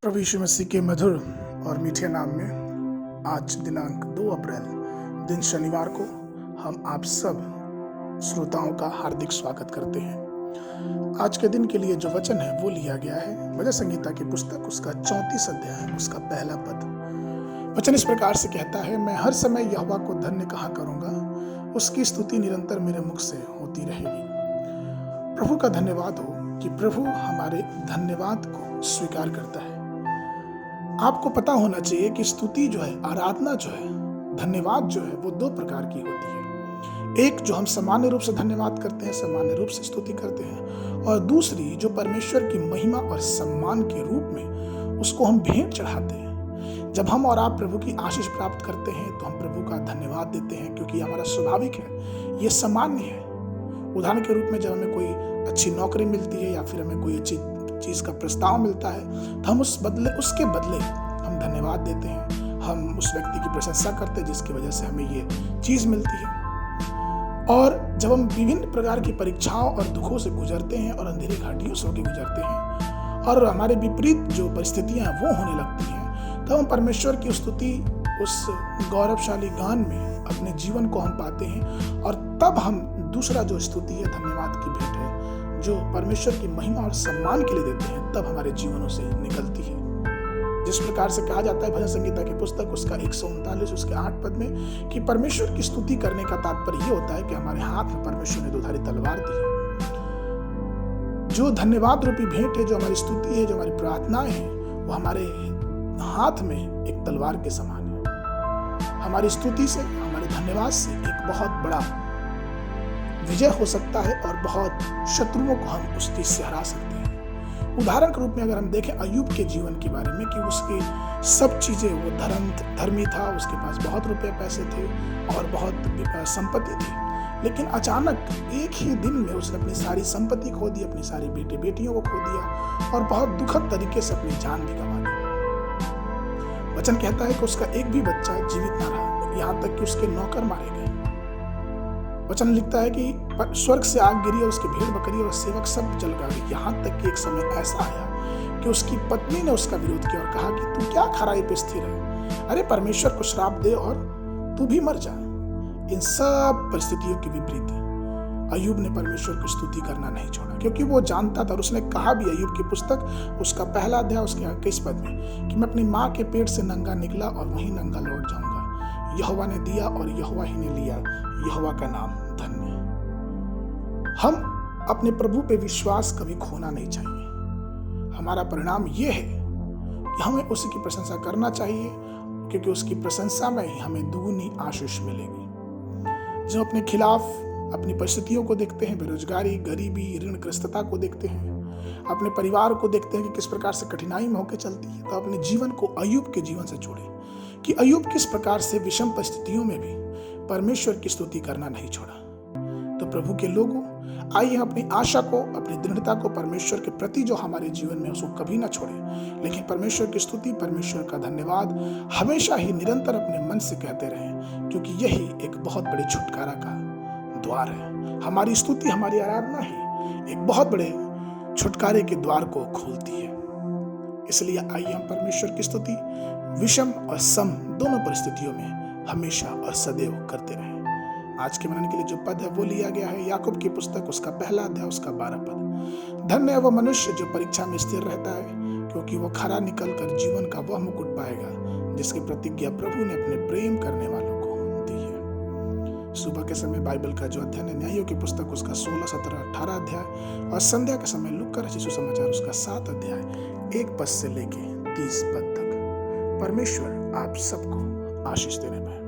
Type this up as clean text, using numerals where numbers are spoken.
प्रभु यीशु मसीह के मधुर और मीठे नाम में आज दिनांक 2 अप्रैल दिन शनिवार को हम आप सब श्रोताओं का हार्दिक स्वागत करते हैं। आज के दिन के लिए जो वचन है वो लिया गया है भजन संहिता की पुस्तक उसका 34 अध्याय उसका पहला पद। वचन इस प्रकार से कहता है, मैं हर समय यहोवा को धन्य कहा करूंगा, उसकी स्तुति निरंतर मेरे मुख से होती रहेगी। प्रभु का धन्यवाद हो कि प्रभु हमारे धन्यवाद को स्वीकार करता है। आपको पता होना चाहिए कि स्तुति जो है, आराधना जो है, धन्यवाद जो है वो दो प्रकार की होती है। एक जो हम सामान्य रूप से धन्यवाद करते हैं, सामान्य रूप से स्तुति करते हैं, और दूसरी जो परमेश्वर की महिमा और सम्मान के रूप में उसको हम भेंट चढ़ाते हैं। जब हम और आप प्रभु की आशीष प्राप्त करते हैं तो हम प्रभु का धन्यवाद देते हैं, क्योंकि हमारा स्वाभाविक है, ये सामान्य है। उदाहरण के रूप में जब हमें कोई अच्छी नौकरी मिलती है या फिर हमें कोई अच्छी चीज का प्रस्ताव मिलता है तो हम उसके बदले हम धन्यवाद देते हैं, हम उस व्यक्ति की प्रशंसा करते हैं जिसकी वजह से हमें ये चीज मिलती है। और जब हम विभिन्न प्रकार की परीक्षाओं और दुखों से गुजरते हैं और अंधेरी घाटियों से होकर गुजरते हैं और हमारे विपरीत जो परिस्थितियां वो होने लगती हैं, तब हम परमेश्वर की स्तुति उस गौरवशाली गान में अपने जीवन को हम पाते हैं। और तब हम दूसरा जो स्तुति है, धन्यवाद की भेंट है, जो परमेश्वर की महिमा और सम्मान के लिए देते हैं, तब हमारे जीवनों से निकलती है। जिस प्रकार से कहा जाता है भजन संहिता की पुस्तक उसका 139 उसके 8 पद में कि परमेश्वर की स्तुति करने का तात्पर्य यह होता है कि हमारे हाथ में परमेश्वर ने दोधारी तलवार दी है। जो धन्यवाद रूपी भेंट है, जो हमारी स्तुति है, जो हमारी प्रार्थनाएं हैं, वो हमारे हाथ में एक तलवार के समान है। हमारी स्तुति से, हमारे धन्यवाद से एक बहुत बड़ा विजय हो सकता है और बहुत शत्रुओं को हम उस चीज से हरा सकते हैं। उदाहरण के रूप में अगर हम देखें अय्यूब के जीवन के बारे में कि उसकी सब चीजें, वो धर्मी था, उसके पास बहुत रुपए पैसे थे और बहुत संपत्ति थी, लेकिन अचानक एक ही दिन में उसने अपनी सारी संपत्ति खो दी, अपनी सारी बेटे बेटियों को खो दिया और बहुत दुखद तरीके से अपनी जान भी गंवा दी। वचन कहता है कि उसका एक भी बच्चा जीवित न रहा, यहाँ तक कि उसके नौकर मारे गए। वचन लिखता है कि स्वर्ग से आग गिरी और उसकी भेड़ बकरी और सेवक सब जल गए। यहाँ तक कि एक समय ऐसा आया कि उसकी पत्नी ने उसका विरोध किया और कहा कि तू क्या खराई पे स्थिर है, अरे परमेश्वर को श्राप दे और तू भी मर जा। इन सब परिस्थितियों के विपरीत अय्यूब ने परमेश्वर की स्तुति करना नहीं छोड़ा, क्योंकि वो जानता था और उसने कहा भी अय्यूब की पुस्तक उसका पहला अध्याय उसके 21 पद में कि मैं अपनी माँ के पेट से नंगा निकला और वहीं नंगा लौट जाऊंगा। यहोवा ने दिया और यहोवा ही ने लिया, यहोवा का नाम धन्य। हम अपने प्रभु पे विश्वास कभी खोना नहीं चाहिए। हमारा परिणाम यह है कि हमें उसी की प्रशंसा करना चाहिए, क्योंकि उसकी प्रशंसा में ही हमें दुगनी आशीष मिलेगी। जो अपने खिलाफ अपनी परिस्थितियों को देखते हैं, बेरोजगारी, गरीबी, ऋणग्रस्तता को देखते हैं, अपने परिवार को देखते हैं कि किस प्रकार से कठिनाई में होकर चलती है, तो अपने जीवन को अय्यूब के जीवन से जोड़ें कि अय्यूब किस प्रकार से विषम परिस्थितियों में भी परमेश्वर की स्तुति करना नहीं छोड़ा। तो प्रभु के लोगों, आइए अपनी आशा को, अपनी दृढ़ता को परमेश्वर के प्रति जो हमारे जीवन में उसको कभी ना छोड़े, लेकिन परमेश्वर की स्तुति, परमेश्वर का धन्यवाद हमेशा ही निरंतर अपने मन से कहते रहें, क्योंकि यही एक बहुत बड़े छुटकारा का द्वार है। हमारी स्तुति, हमारी आराधना ही एक बहुत बड़े छुटकारे के द्वार को खोलती है। इसलिए आइए हम परमेश्वर की स्तुति विषम और सम दोनों परिस्थितियों में हमेशा और सदैव करते रहें। आज के मनन के लिए जो पद है वो लिया गया है याकूब की पुस्तक उसका पहला अध्याय उसका 12 पद। धन्य है वो मनुष्य जो परीक्षा में स्थिर रहता है, क्योंकि वो खरा निकलकर जीवन का वह मुकुट पाएगा जिसकी प्रतिज्ञा प्रभु ने अपने प्रेम करने वालों को दी है। सुबह के समय बाइबल का जो अध्ययन है न्यायों की पुस्तक उसका 16, 17, 18 अध्याय, और संध्या के समय लूका रचित सुसमाचार उसका 7 अध्याय 1 पद से लेके 30 पद तक। परमेश्वर आप सबको आशीष देने पाए।